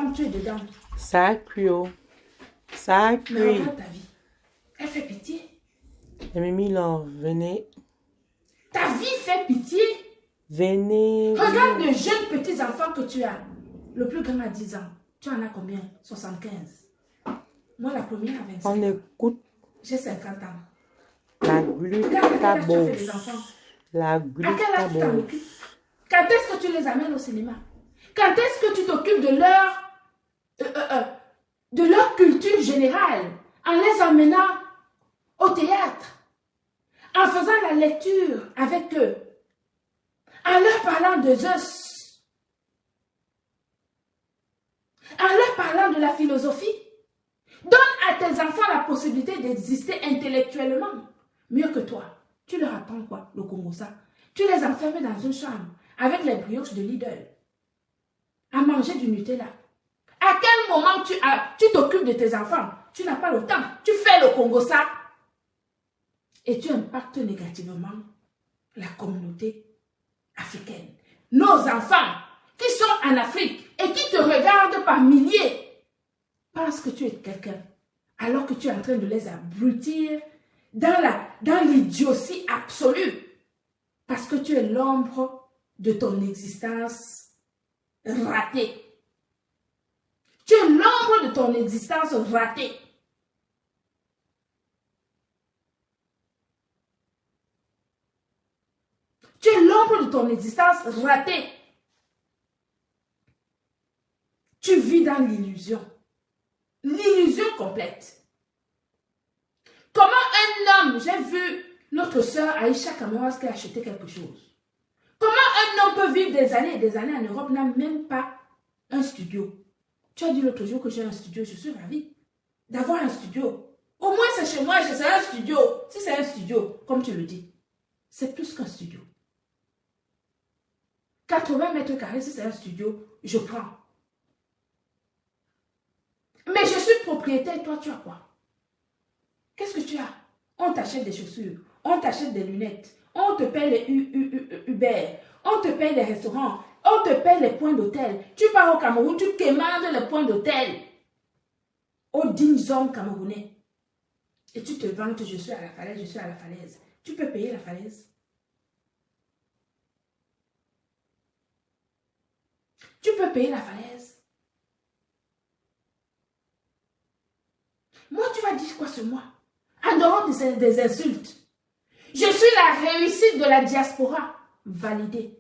femme, tu es dedans. Ça cuit, oh. Ça Mais cuit. regarde ta vie. Elle fait pitié. Mimi, là, venez. Ta vie fait pitié. Venez. Regarde les jeunes petits enfants que tu as. Le plus grand a 10 ans. Tu en as combien? 75. Moi, la première a 25 On ans. écoute J'ai 50 ans. la Regarde à quel âge tu as fait des glutabose. enfants. La À quel âge tu t'en glutabose. occupes? Quand est-ce que tu les amènes au cinéma? Quand est-ce que tu t'occupes de leur culture générale en les emmenant au théâtre, en faisant la lecture avec eux, en leur parlant de Zeus, en leur parlant de la philosophie? Donne à tes enfants la possibilité d'exister intellectuellement mieux que toi. Tu leur apprends quoi? Le Congo-ça. Tu les enfermes dans une chambre avec les brioches de Lidl à manger du Nutella. À quel moment tu t'occupes de tes enfants? Tu n'as pas le temps. Tu fais le Congo-ça et tu impactes négativement la communauté africaine. Nos enfants qui sont en Afrique et qui te regardent par milliers pensent que tu es quelqu'un alors que tu es en train de les abrutir dans l'idiotie absolue parce que tu es l'ombre de ton existence ratée. Tu es l'ombre de ton existence ratée. Tu es l'ombre de ton existence ratée. Tu vis dans l'illusion. L'illusion complète. Comment un homme, j'ai vu notre soeur Aïcha Kamoras qui a acheté quelque chose. Comment un homme peut vivre des années et des années en Europe, n'a même pas un studio? Tu as dit l'autre jour que j'ai un studio, je suis ravie d'avoir un studio. Au moins c'est chez moi, c'est un studio. Si c'est un studio, comme tu le dis, c'est plus qu'un studio. 80 mètres carrés, si c'est un studio, je prends. Mais je suis propriétaire, toi tu as quoi? Qu'est-ce que tu as? On t'achète des chaussures, on t'achète des lunettes, on te paye les Uber, on te paye les restaurants, on te paye les points d'hôtel. Tu pars au Cameroun, tu quémandes les points d'hôtel aux dignes hommes camerounais. Et tu te vantes, je suis à la falaise, je suis à la falaise. Tu peux payer la falaise? Tu peux payer la falaise? Moi, tu vas dire quoi sur moi? En dehors des insultes. Je suis la réussite de la diaspora. Validée.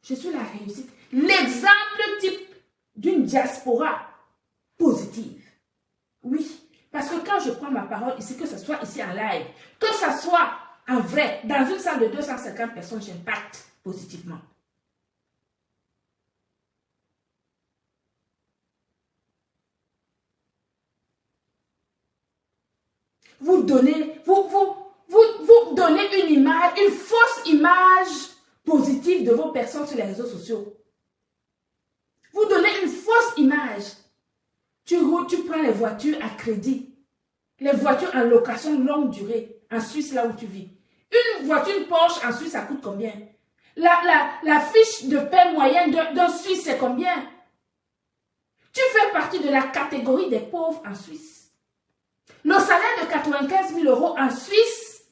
Je suis la réussite. L'exemple type d'une diaspora positive. Oui. Parce que quand je prends ma parole ici, que ce soit ici en live, que ce soit en vrai, dans une salle de 250 personnes, j'impacte positivement. Vous donnez une image, une fausse image positive de vos personnes sur les réseaux sociaux. Vous donnez une fausse image. Tu prends les voitures à crédit. Les voitures en location longue durée. En Suisse, là où tu vis. Une voiture Porsche en Suisse, ça coûte combien? La fiche de paie moyenne d'un Suisse, c'est combien? Tu fais partie de la catégorie des pauvres en Suisse. Le salaire de 95 000 € en Suisse,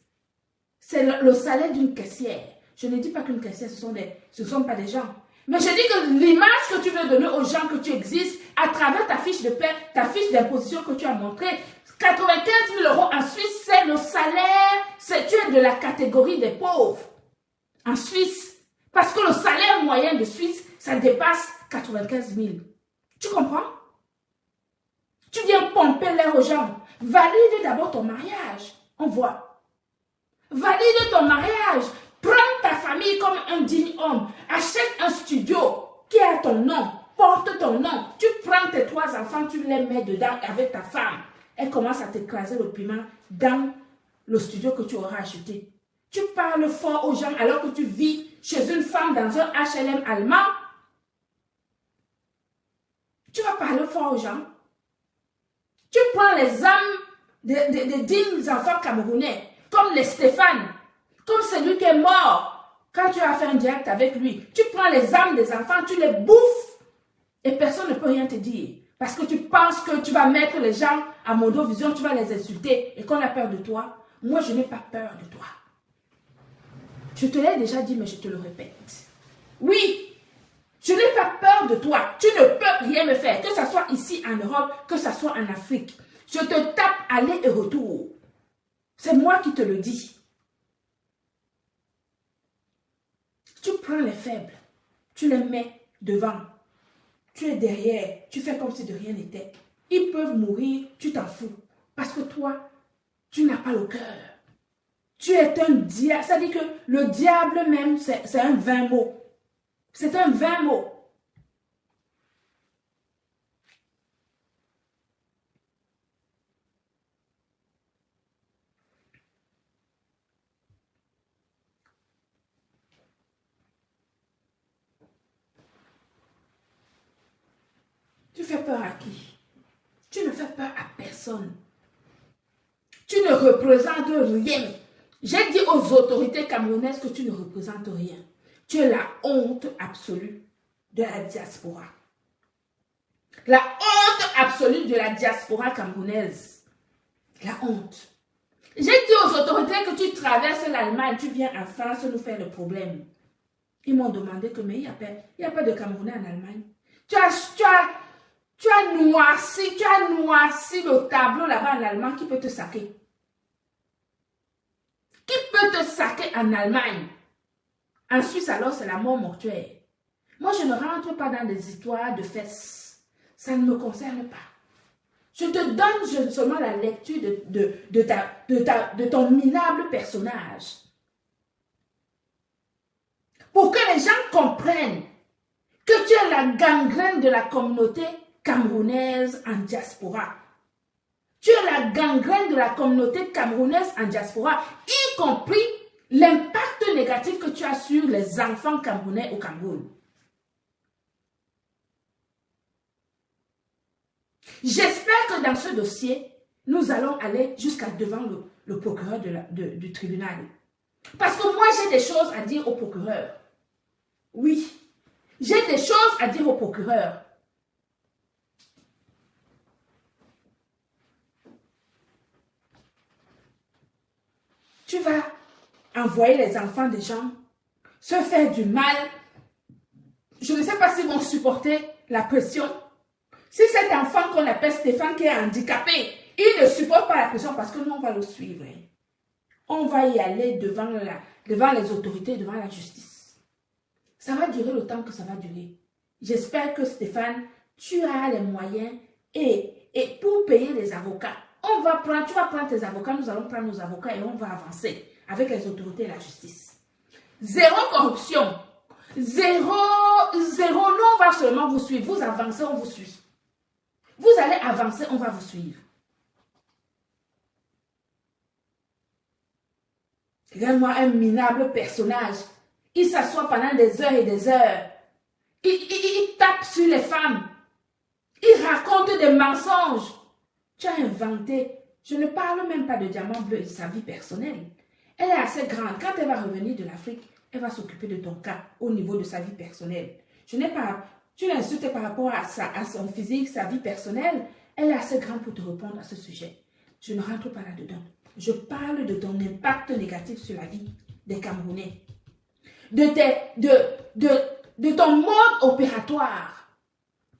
c'est le salaire d'une caissière. Je ne dis pas qu'une caissière, ce ne sont pas des gens. Mais je dis que l'image que tu veux donner aux gens que tu existes à travers ta fiche de paie, ta fiche d'imposition que tu as montrée, 95 000 € en Suisse, c'est le salaire, tu es de la catégorie des pauvres en Suisse. Parce que le salaire moyen de Suisse, ça dépasse 95 000. Tu comprends? Tu viens pomper l'air aux gens. Valide d'abord ton mariage. On voit. Valide ton mariage. Prends ta famille comme un digne homme. Achète un studio qui a ton nom. Porte ton nom. Tu prends tes 3 enfants, tu les mets dedans avec ta femme. Elle commence à t'écraser le piment dans le studio que tu auras acheté. Tu parles fort aux gens alors que tu vis chez une femme dans un HLM allemand. Tu vas parler fort aux gens. Tu prends les âmes des dignes enfants camerounais, comme les Stéphane, comme celui qui est mort quand tu as fait un direct avec lui. Tu prends les âmes des enfants, tu les bouffes rien te dire. Parce que tu penses que tu vas mettre les gens à Mondovision, tu vas les insulter et qu'on a peur de toi. Moi, je n'ai pas peur de toi. Je te l'ai déjà dit, mais je te le répète. Oui, je n'ai pas peur de toi. Tu ne peux rien me faire, que ce soit ici en Europe, que ce soit en Afrique. Je te tape aller et retour. C'est moi qui te le dis. Tu prends les faibles, tu les mets devant. Tu es derrière, tu fais comme si de rien n'était. Ils peuvent mourir, tu t'en fous. Parce que toi, tu n'as pas le cœur. Tu es un diable. Ça dit que le diable même, c'est un vain mot. C'est un vain mot. Tu fais peur à qui? Tu ne fais peur à personne. Tu ne représentes rien. J'ai dit aux autorités camerounaises que tu ne représentes rien. Tu es la honte absolue de la diaspora. La honte absolue de la diaspora camerounaise. La honte. J'ai dit aux autorités que tu traverses l'Allemagne, tu viens en France nous faire le problème. Ils m'ont demandé que, mais il n'y a pas de Camerounais en Allemagne. Tu as noirci le tableau là-bas en Allemagne qui peut te saquer. Qui peut te saquer en Allemagne? En Suisse, alors, c'est la mort mortuaire. Moi, je ne rentre pas dans des histoires de fesses. Ça ne me concerne pas. Je te donne seulement la lecture de ton minable personnage. Pour que les gens comprennent que tu es la gangrène de la communauté camerounaise en diaspora. Tu es la gangrène de la communauté camerounaise en diaspora, y compris l'impact négatif que tu as sur les enfants camerounais au Cameroun. J'espère que dans ce dossier, nous allons aller jusqu'à devant le procureur du tribunal. Parce que moi, j'ai des choses à dire au procureur. Oui, j'ai des choses à dire au procureur. Tu vas envoyer les enfants des gens se faire du mal. Je ne sais pas s'ils vont supporter la pression. Si cet enfant qu'on appelle Stéphane qui est handicapé, il ne supporte pas la pression parce que nous, on va le suivre. On va y aller devant les autorités, devant la justice. Ça va durer le temps que ça va durer. J'espère que Stéphane, tu as les moyens et pour payer les avocats. Tu vas prendre tes avocats, nous allons prendre nos avocats et on va avancer avec les autorités et la justice. Zéro corruption. Zéro, nous on va seulement vous suivre. Vous avancez, on vous suit. Vous allez avancer, on va vous suivre. Regarde-moi un minable personnage. Il s'assoit pendant des heures et des heures. Il tape sur les femmes. Il raconte des mensonges. Tu as inventé. Je ne parle même pas de Diamant Bleu et de sa vie personnelle. Elle est assez grande. Quand elle va revenir de l'Afrique, elle va s'occuper de ton cas au niveau de sa vie personnelle. Tu l'insultes par rapport à son physique, sa vie personnelle. Elle est assez grande pour te répondre à ce sujet. Je ne rentre pas là-dedans. Je parle de ton impact négatif sur la vie des Camerounais. De ton mode opératoire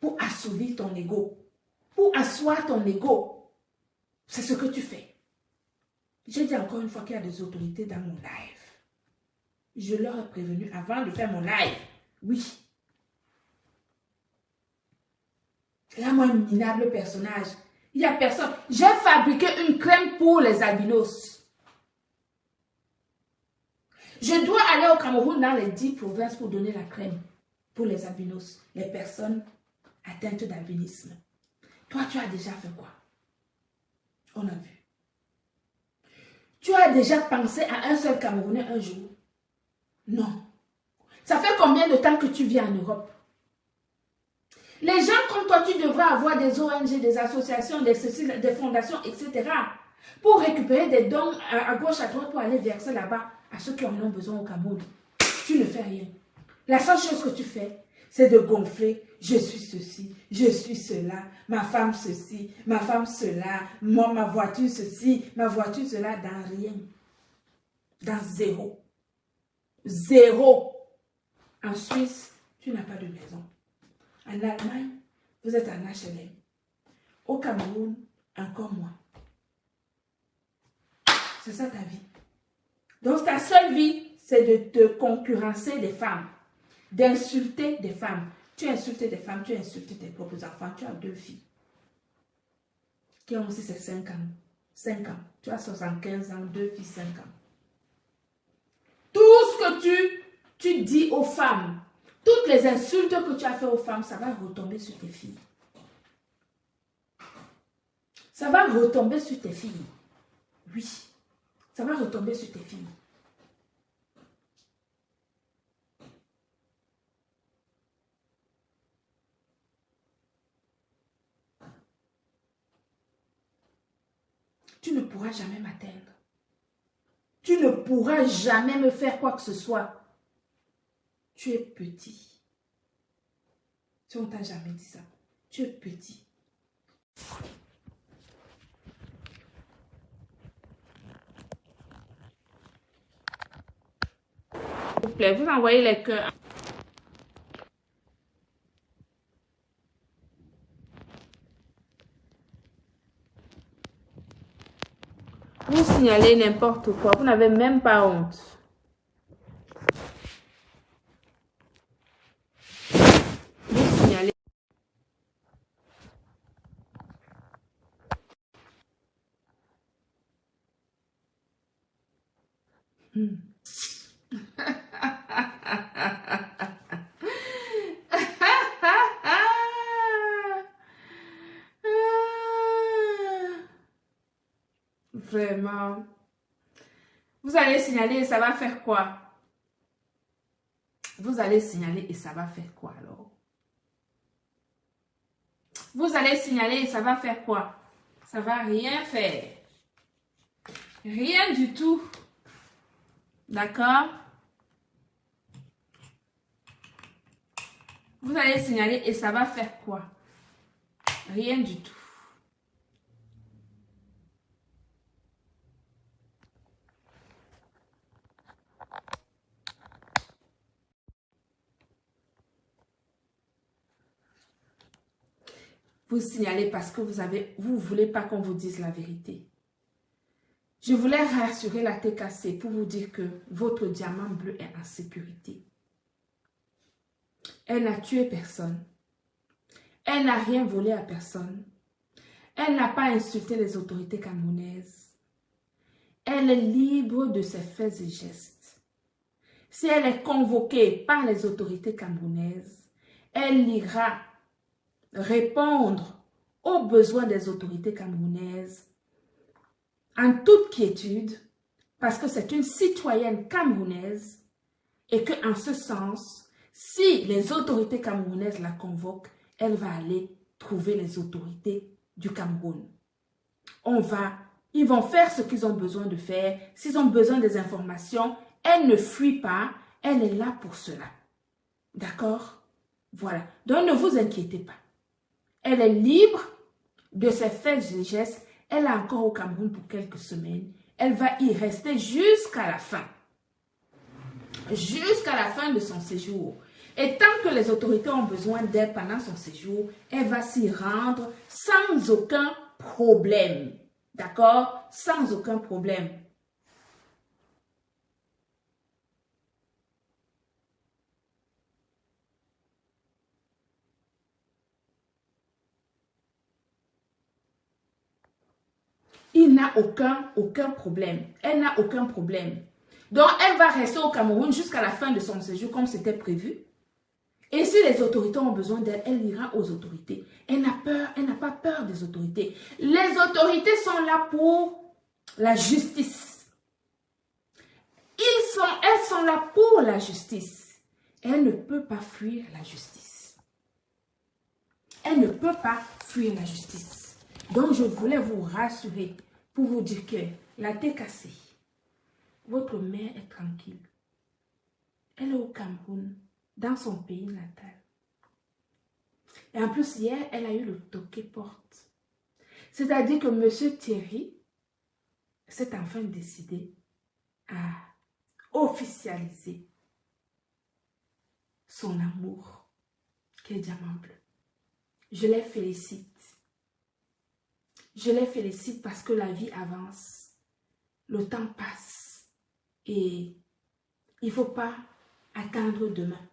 pour assouvir ton ego. Pour asseoir ton ego. C'est ce que tu fais. J'ai dit encore une fois qu'il y a des autorités dans mon live. Je leur ai prévenu avant de faire mon live. Oui. Là, moi, un minable personnage. Il n'y a personne. J'ai fabriqué une crème pour les albinos. Je dois aller au Cameroun dans les 10 provinces pour donner la crème pour les albinos, les personnes atteintes d'albinisme. Toi, tu as déjà fait quoi? On a vu. Tu as déjà pensé à un seul Camerounais un jour? Non. Ça fait combien de temps que tu vis en Europe? Les gens comme toi, tu devrais avoir des ONG, des associations, des fondations, etc. pour récupérer des dons à gauche, à droite, pour aller verser là-bas à ceux qui en ont besoin au Cameroun. Tu ne fais rien. La seule chose que tu fais, c'est de gonfler. Je suis ceci, je suis cela, ma femme ceci, ma femme cela, moi ma voiture ceci, ma voiture cela, dans rien. Dans zéro. Zéro. En Suisse, tu n'as pas de maison. En Allemagne, vous êtes en HLM. Au Cameroun, encore moins. C'est ça ta vie. Donc ta seule vie, c'est de te concurrencer des femmes, d'insulter des femmes. Tu as insulté des femmes, tu as insulté tes propres enfants, tu as 2 filles qui ont aussi ces 5 ans. 5 ans. Tu as 75 ans, 2 filles, 5 ans. Tout ce que tu dis aux femmes, toutes les insultes que tu as fait aux femmes, ça va retomber sur tes filles. Ça va retomber sur tes filles. Oui, ça va retomber sur tes filles. Tu ne pourras jamais m'atteindre. Tu ne pourras jamais me faire quoi que ce soit. Tu es petit. Si on t'a jamais dit ça, tu es petit. S'il vous plaît, vous envoyez les cœurs. Vous signalez n'importe quoi. Vous n'avez même pas honte. Vous signalez. Vraiment. Vous allez signaler et ça va faire quoi? Vous allez signaler et ça va faire quoi alors? Vous allez signaler et ça va faire quoi? Ça va rien faire. Rien du tout. D'accord? Vous allez signaler et ça va faire quoi? Rien du tout. Vous signalez parce que vous voulez pas qu'on vous dise la vérité. Je voulais rassurer la TKC pour vous dire que votre diamant bleu est en sécurité. Elle n'a tué personne. Elle n'a rien volé à personne. Elle n'a pas insulté les autorités camerounaises. Elle est libre de ses faits et gestes. Si elle est convoquée par les autorités camerounaises, elle ira répondre aux besoins des autorités camerounaises en toute quiétude parce que c'est une citoyenne camerounaise et qu'en ce sens, si les autorités camerounaises la convoquent, elle va aller trouver les autorités du Cameroun. Ils vont faire ce qu'ils ont besoin de faire. S'ils ont besoin des informations, elle ne fuit pas, elle est là pour cela. D'accord? Voilà. Donc ne vous inquiétez pas. Elle est libre de ses faits et gestes. Elle est encore au Cameroun pour quelques semaines. Elle va y rester jusqu'à la fin. Jusqu'à la fin de son séjour. Et tant que les autorités ont besoin d'elle pendant son séjour, elle va s'y rendre sans aucun problème. D'accord? Sans aucun problème. Il n'a aucun problème. Elle n'a aucun problème. Donc, elle va rester au Cameroun jusqu'à la fin de son séjour comme c'était prévu. Et si les autorités ont besoin d'elle, elle ira aux autorités. Elle n'a pas peur des autorités. Les autorités sont là pour la justice. Elles sont là pour la justice. Elle ne peut pas fuir la justice. Elle ne peut pas fuir la justice. Donc, je voulais vous rassurer pour vous dire que la TKC, votre mère est tranquille. Elle est au Cameroun, dans son pays natal. Et en plus, hier, elle a eu le toqué porte. C'est-à-dire que M. Thierry s'est enfin décidé à officialiser son amour, qui est diamant bleu. Je les félicite. Je les félicite parce que la vie avance. Le temps passe. Et il ne faut pas attendre demain.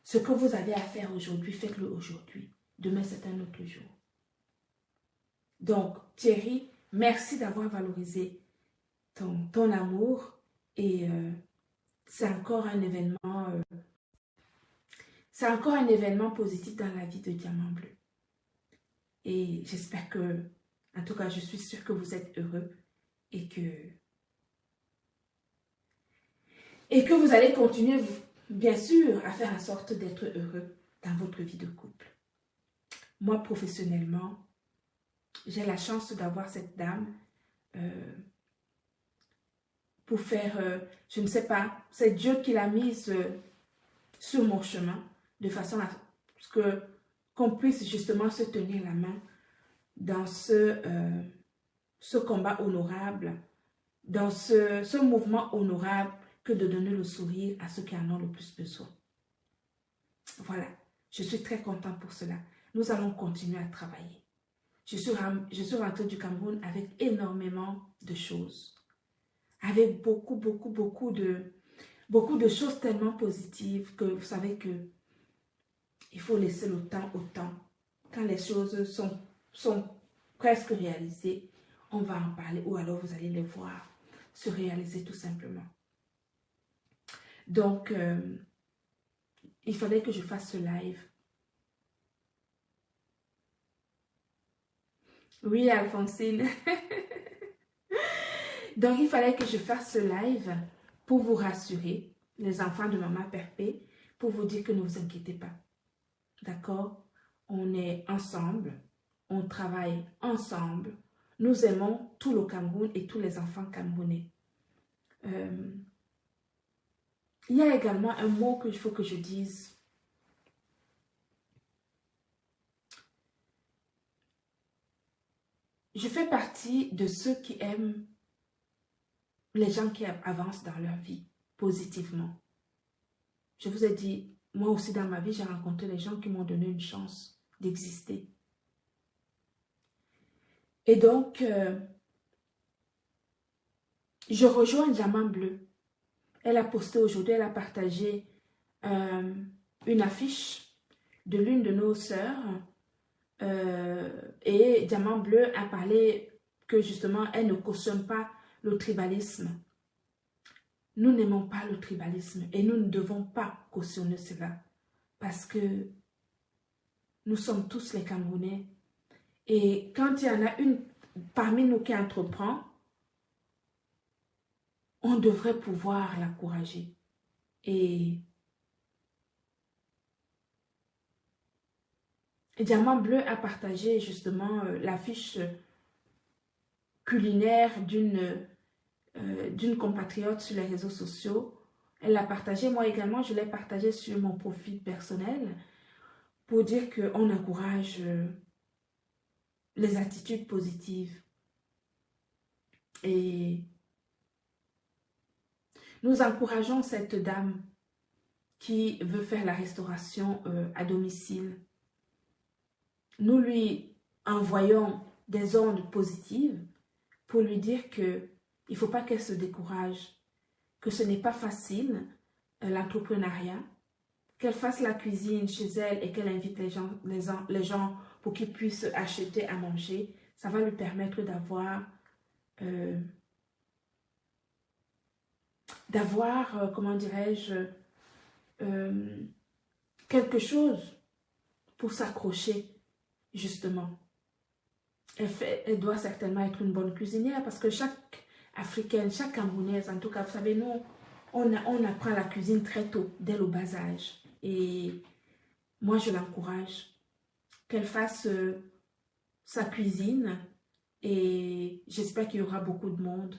Ce que vous avez à faire aujourd'hui, faites-le aujourd'hui. Demain, c'est un autre jour. Donc, Thierry, merci d'avoir valorisé ton amour. Et c'est encore un événement positif dans la vie de Diamant Bleu. Et j'espère que, en tout cas, je suis sûre que vous êtes heureux et que vous allez continuer, bien sûr, à faire en sorte d'être heureux dans votre vie de couple. Moi, professionnellement, j'ai la chance d'avoir cette dame pour faire, je ne sais pas, c'est Dieu qui l'a mise sur mon chemin, de façon à ce qu'on puisse justement se tenir la main dans ce combat honorable, dans ce mouvement honorable que de donner le sourire à ceux qui en ont le plus besoin. Voilà, je suis très contente pour cela. Nous allons continuer à travailler. Je suis rentrée du Cameroun avec énormément de choses, avec beaucoup de choses tellement positives que vous savez que il faut laisser le temps au temps. Quand les choses sont presque réalisées, on va en parler ou alors vous allez les voir se réaliser tout simplement. Donc, il fallait que je fasse ce live. Oui, Alphonsine. Donc, il fallait que je fasse ce live pour vous rassurer, les enfants de Maman Perpé, pour vous dire que ne vous inquiétez pas. D'accord? On est ensemble, on travaille ensemble. Nous aimons tout le Cameroun et tous les enfants camerounais. Il y a également un mot qu'il faut que je dise. Je fais partie de ceux qui aiment les gens qui avancent dans leur vie positivement. Je vous ai dit, moi aussi dans ma vie, j'ai rencontré des gens qui m'ont donné une chance d'exister. Et donc, je rejoins Diamant Bleu. Elle a posté aujourd'hui, elle a partagé une affiche de l'une de nos sœurs. Et Diamant Bleu a parlé que justement, elle ne cautionne pas le tribalisme. Nous n'aimons pas le tribalisme et nous ne devons pas cautionner cela parce que nous sommes tous les Camerounais. Et quand il y en a une parmi nous qui entreprend, on devrait pouvoir l'encourager. Et Diamant Bleu a partagé justement l'affiche culinaire d'une compatriote sur les réseaux sociaux. Elle l'a partagé, moi également, je l'ai partagé sur mon profil personnel pour dire qu'on encourage les attitudes positives. Et nous encourageons cette dame qui veut faire la restauration à domicile. Nous lui envoyons des ondes positives pour lui dire qu'il ne faut pas qu'elle se décourage, que ce n'est pas facile, l'entrepreneuriat, qu'elle fasse la cuisine chez elle et qu'elle invite les gens pour qu'ils puissent acheter à manger. Ça va lui permettre d'avoir, comment dirais-je, quelque chose pour s'accrocher, justement. Elle doit certainement être une bonne cuisinière parce que chaque Africaine, chaque Camerounaise, en tout cas, vous savez, nous, on apprend la cuisine très tôt, dès le bas âge. Et moi, je l'encourage qu'elle fasse sa cuisine et j'espère qu'il y aura beaucoup de monde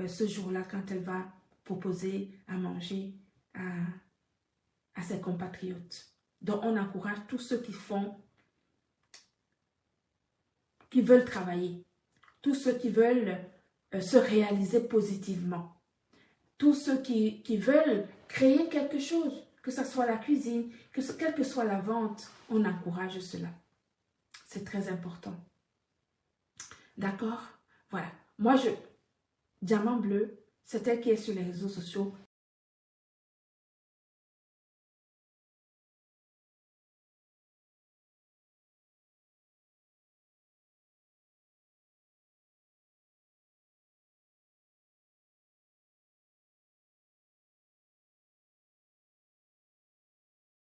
ce jour-là quand elle va proposer à manger à ses compatriotes. Donc, on encourage tous ceux qui font qui veulent travailler, tous ceux qui veulent se réaliser positivement, tous ceux qui veulent créer quelque chose, que ce soit la cuisine, quelle que soit la vente, on encourage cela. C'est très important. D'accord? Voilà. Moi, Diamant Bleu, c'est elle qui est sur les réseaux sociaux.